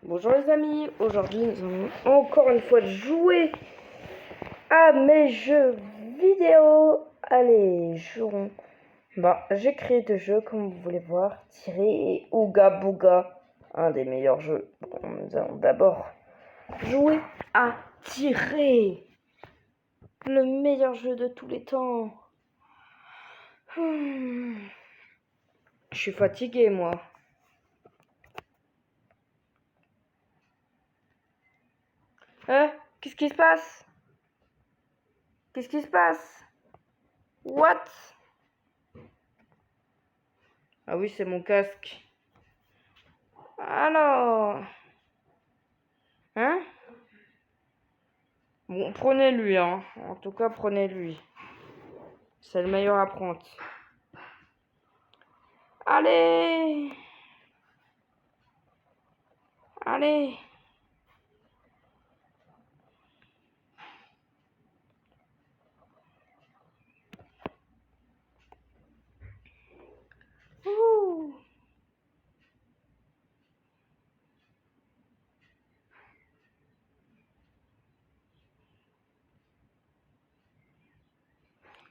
Bonjour les amis, aujourd'hui nous allons encore une fois jouer à mes jeux vidéo. Allez, jouons. J'ai créé deux jeux comme vous voulez voir, Tirer et Ooga Booga, un des meilleurs jeux. Nous allons d'abord jouer à Tirer, le meilleur jeu de tous les temps. Je suis fatigué moi. Qu'est-ce qui se passe? Qu'est-ce qui se passe? What? Ah oui, c'est mon casque. Alors... Hein? Bon, prenez-lui, hein. En tout cas, prenez-lui. C'est le meilleur à prendre. Allez! Allez! Ouh.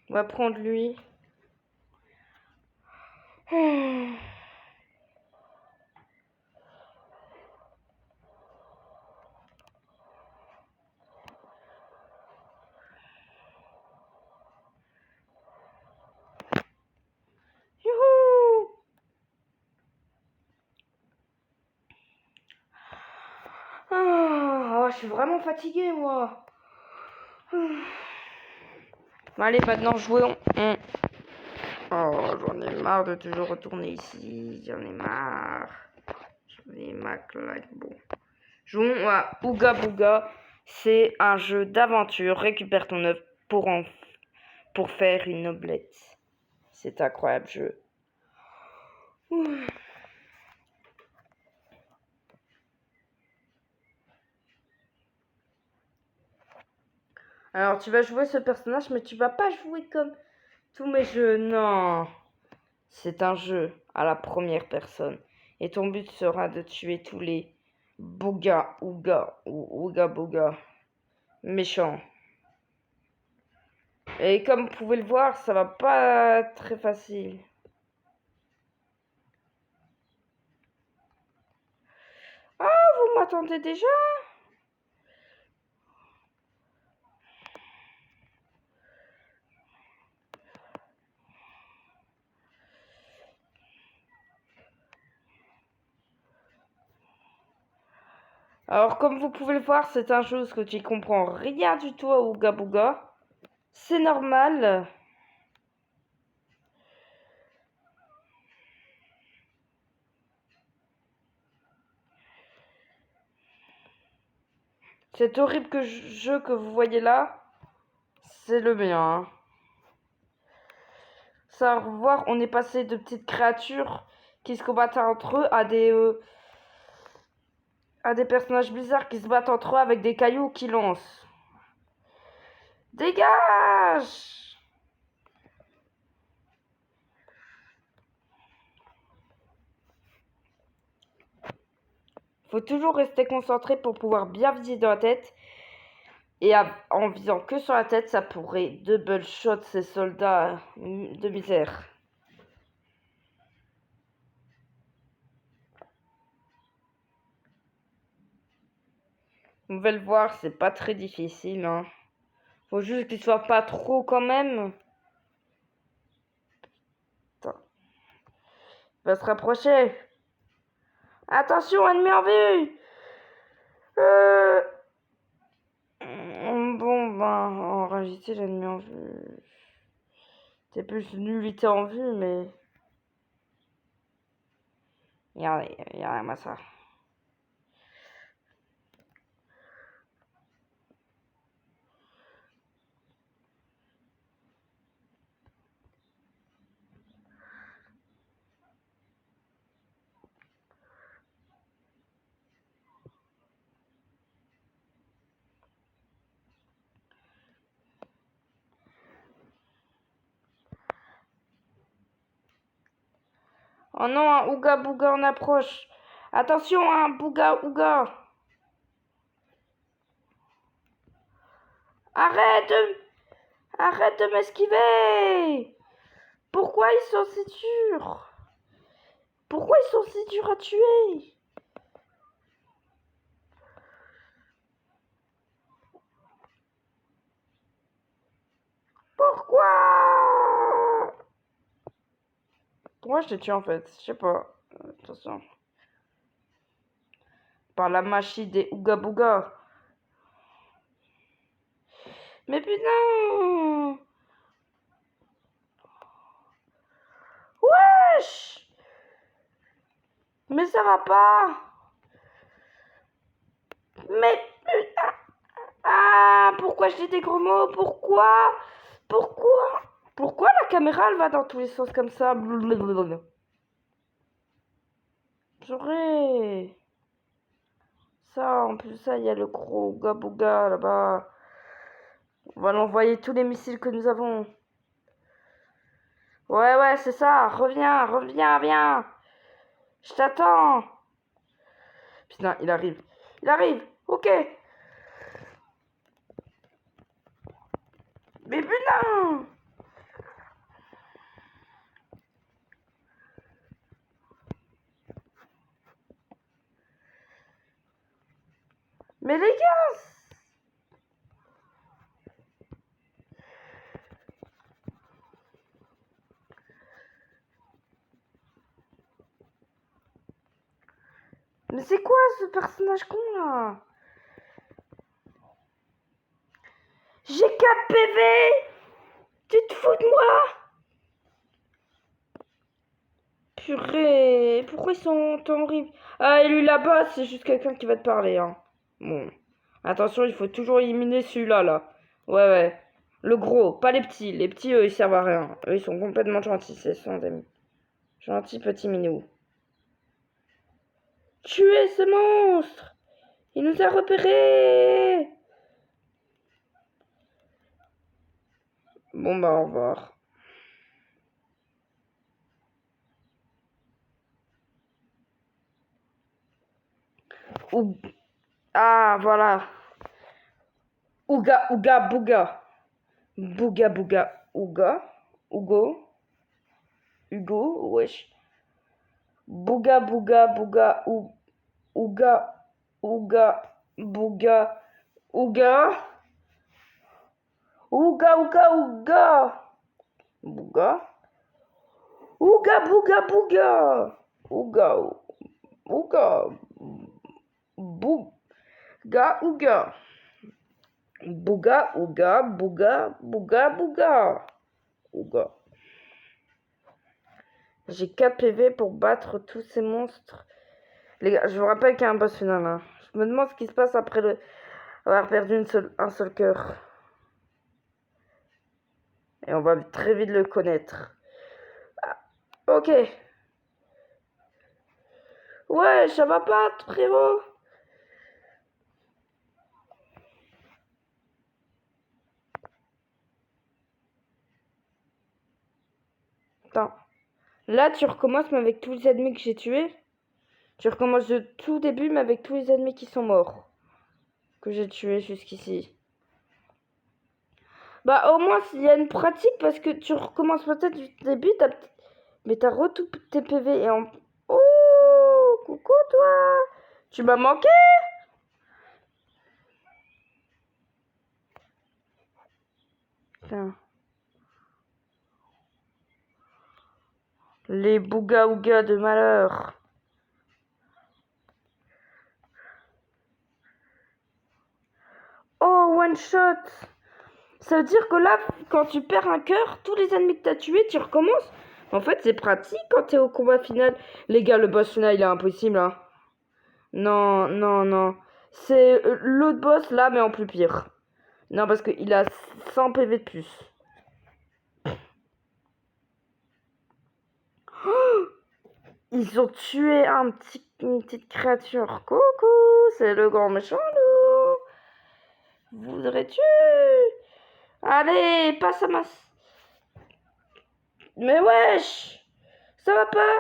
On va prendre lui. Youhou! Je suis vraiment fatiguée, moi. Bon, allez, maintenant, jouons. Oh, j'en ai marre de toujours retourner ici. J'en ai marre. J'en ai marre, bon. Jouons à Ooga Booga. C'est un jeu d'aventure. Récupère ton œuf pour faire une omelette. C'est incroyable jeu. Alors tu vas jouer ce personnage, mais tu vas pas jouer comme tous mes jeux. Non. C'est un jeu à la première personne. Et ton but sera de tuer tous les Booga, Ooga Booga méchants. Et comme vous pouvez le voir, ça va pas être très facile. Ah, vous m'attendez déjà? Alors, comme vous pouvez le voir, c'est un jeu que tu comprends rien du tout à Ooga Booga. C'est normal. Cet horrible jeu que vous voyez là, c'est le mien. Hein. Ça, à revoir, on est passé de petites créatures qui se combattaient entre eux à des personnages bizarres qui se battent entre eux avec des cailloux qui lancent. Dégage! Faut toujours rester concentré pour pouvoir bien viser dans la tête. Et en visant que sur la tête, ça pourrait double shot ces soldats de misère. Vous pouvez le voir, c'est pas très difficile. Hein. Faut juste qu'il soit pas trop quand même. Attends. Il va se rapprocher. Attention, ennemi en vue! En réalité, l'ennemi en vue. C'est plus nullité en vue, mais. Regardez-moi ça. Oh non, un Ooga Booga en approche. Attention, hein, Bouga Ouga. Arrête de m'esquiver. Pourquoi ils sont si durs? Pourquoi ils sont si durs à tuer? Pourquoi? Pourquoi je t'ai tué en fait? Je sais pas. Attention. Par la magie des Ouga Bouga. Mais putain! Wesh! Mais ça va pas! Mais putain! Ah! Pourquoi je dis des gros mots? Pourquoi? Pourquoi la caméra elle va dans tous les sens comme ça? J'aurais. Ça, en plus, ça, il y a le gros Ouga Bouga là-bas. On va l'envoyer tous les missiles que nous avons. Ouais, c'est ça. Reviens, viens. Je t'attends. Putain, il arrive. Ok. Mais putain. Mais les gars. Mais c'est quoi ce personnage con là? J'ai 4 PV. Tu te fous de moi? Purée, pourquoi ils sont tant horribles? Ah, et lui là-bas, c'est juste quelqu'un qui va te parler, hein. Bon. Attention, il faut toujours éliminer celui-là, là. Ouais. Le gros, pas les petits. Les petits, eux, ils servent à rien. Eux, ils sont complètement gentils, c'est son amis. Gentils petits minous. Tuez ce monstre! Il nous a repérés! Bon, bah, au revoir. Ah, voilà. Ouga, bouga. Bouga, ouga. Hugo, wesh. Bouga, ouga, bouga, ouga. Ouga. Bouga. Ouga, bouga. Ouga. Bouga, ouga. Ouga. J'ai 4 PV pour battre tous ces monstres. Les gars, je vous rappelle qu'il y a un boss final. Hein. Je me demande ce qui se passe après avoir perdu un seul cœur. Et on va très vite le connaître. Ah, ok. Ouais, ça va pas, frérot. Attends. Là, tu recommences, mais avec tous les ennemis que j'ai tués. Tu recommences de tout début, mais avec tous les ennemis qui sont morts. Que j'ai tués jusqu'ici. Bah, au moins, il y a une pratique, parce que tu recommences peut-être du début, mais t'as tout tes PV et en... Oh, coucou, toi. Tu m'as manqué? Putain. Les bouga-ouga de malheur. Oh, one shot. Ça veut dire que là, quand tu perds un cœur, tous les ennemis que t'as tués, tu recommences. En fait, c'est pratique quand t'es au combat final. Les gars, le boss final, il est impossible. Hein. Non. C'est l'autre boss là, mais en plus pire. Non, parce qu'il a 100 PV de plus. Oh, ils ont tué une petite créature. Coucou, c'est le grand méchant loup. Voudrais-tu? Allez, passe à ma... Mais wesh, ça va pas?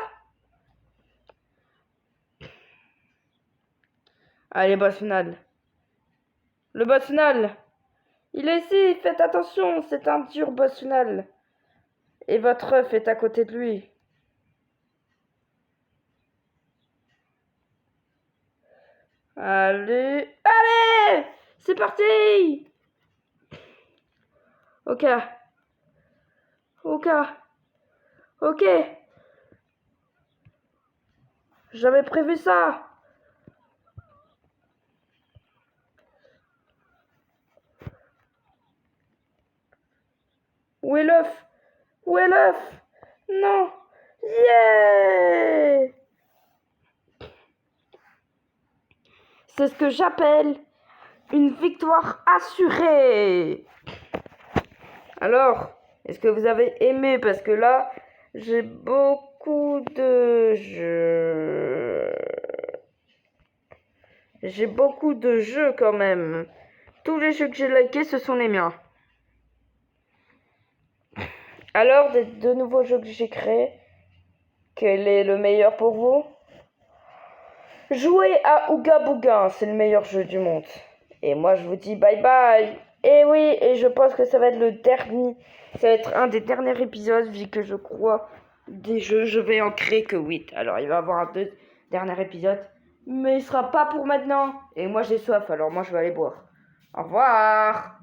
Allez, boss final. Le boss final. Il est ici, faites attention, c'est un dur boss final. Et votre œuf est à côté de lui. Allez, allez, c'est parti. Ok. Ok. Ok. J'avais prévu ça. Où est l'œuf? Où est l'œuf? Non. Yeah! C'est ce que j'appelle une victoire assurée. Alors, est-ce que vous avez aimé? Parce que là, j'ai beaucoup de jeux. J'ai beaucoup de jeux quand même. Tous les jeux que j'ai likés, ce sont les miens. Alors, des deux nouveaux jeux que j'ai créés, quel est le meilleur pour vous? Jouez à Ooga Booga, c'est le meilleur jeu du monde. Et moi, je vous dis bye bye. Et oui, et je pense que ça va être le dernier. Ça va être un des derniers épisodes, vu que je crois des jeux, je vais en créer que 8. Alors, il va y avoir un dernier épisode. Mais il sera pas pour maintenant. Et moi, j'ai soif, alors moi, je vais aller boire. Au revoir.